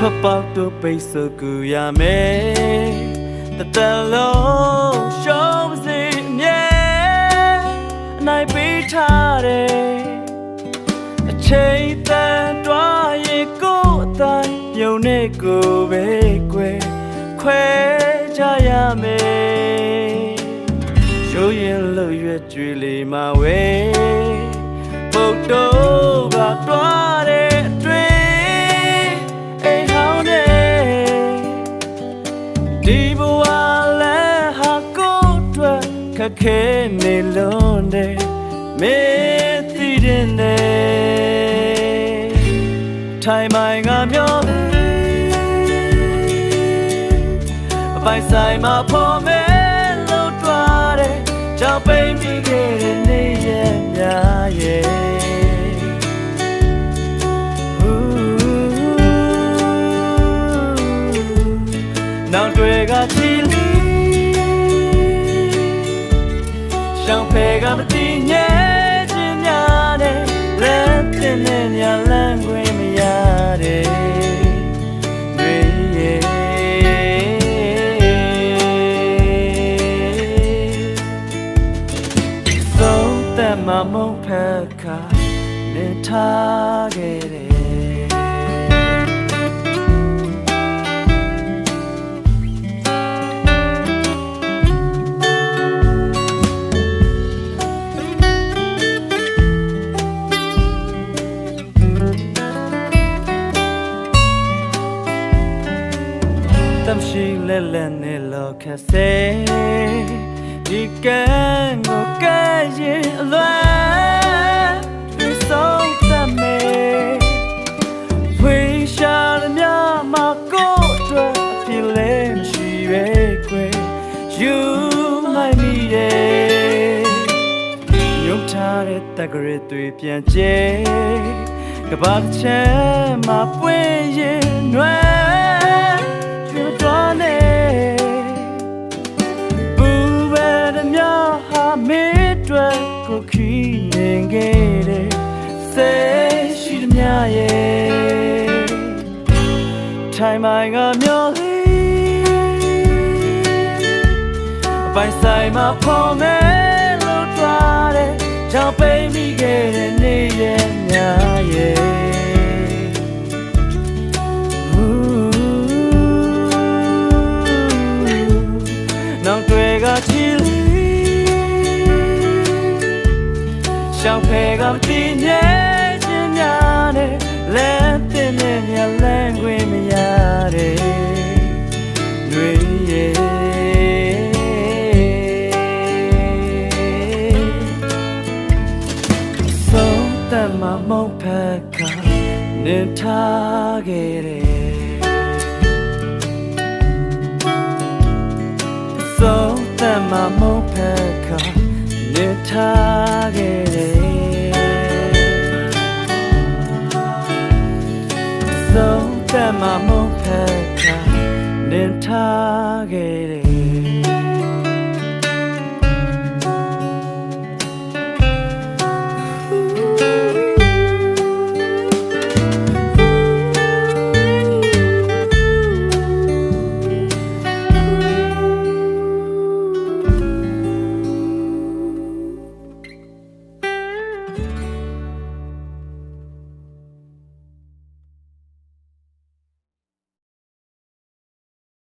ထွက်ပေါက်တို့ပိတ်ဆို့ကူရမယ်တလုံးရှုံးစေမြဲအနိုင်ပေးထားတယ်အချိန်တန်တွားရင်ကိုယ်အတိုင်းပြုံးနေကိုပဲခွဲကြရမယ်ရိုးရင်လို့ရွက်ကြွေလေးမဝဲပုတ်တော့ကတွားတဲ့အတွင်းအိမ်ဟောင်းတဲ့ဒီဘဝလဲဟာကိုယ်အတွက်ခက်ခဲနေလို့တဲ့မင်းသိတဲ့နဲ့ထိုင်မိုင်ကမျောအပိုင်ဆိုင်မှာဖော်မဲလို့တွားတဲ့ကြောက်ပိန်မိခဲ့တဲ့နေ့ရက်များရဲ့နောက်တွေကချီလီရှောင်းဖဲကမတိညဲခြင်းများနဲ့လက်တင်နဲ့ညလန်းခွင့်မရတဲ့တွေရဲ့ဆုံးသက်မမုန်းဖက်ခါနေထားခဲ့တယ်ရှိလဲလဲနဲ့လောခက်စေဒီကံကိုကဲရင်အလွယ်ဒီဆုံးသမဲဝေးရှာလမြမကိုအတွက်အဖြစ်လဲမရှိပဲခွေယူလိုက်မိရဲ့ညှို့ထားတဲ့တက်ကရစ်တွေပြန်ကျဲကဘာချမ်းမှာပွင့်ရင်နွယ်မေတ္တာကိုခီးနေခဲ့တဲ့စေရှိသမျှရဲ့ထိုင်မိုင်ကမျောလေးအပိုင်ဆိုင်မှာဖော်မဲလို့တွားတဲ့ကြောက်ပိန်မိခဲ့တဲ့နေ့ရက်များရဲ့နောက်တွေကချီလီရှောင်းဖဲကမတိညဲခြင်းများနဲ့လက်တင်နဲ့ညလန်းခွင့်မရတဲ့တွေရဲ့ဆုံးသက်မမုန်းဖက်ကနေထားခဲ့တယ်ဆုံးသက်မမုန်းဖက်ကနေထားခဲ့တယ်ဆုံးသက်မမုန်းဖက်ကနေထားခဲ့တယ်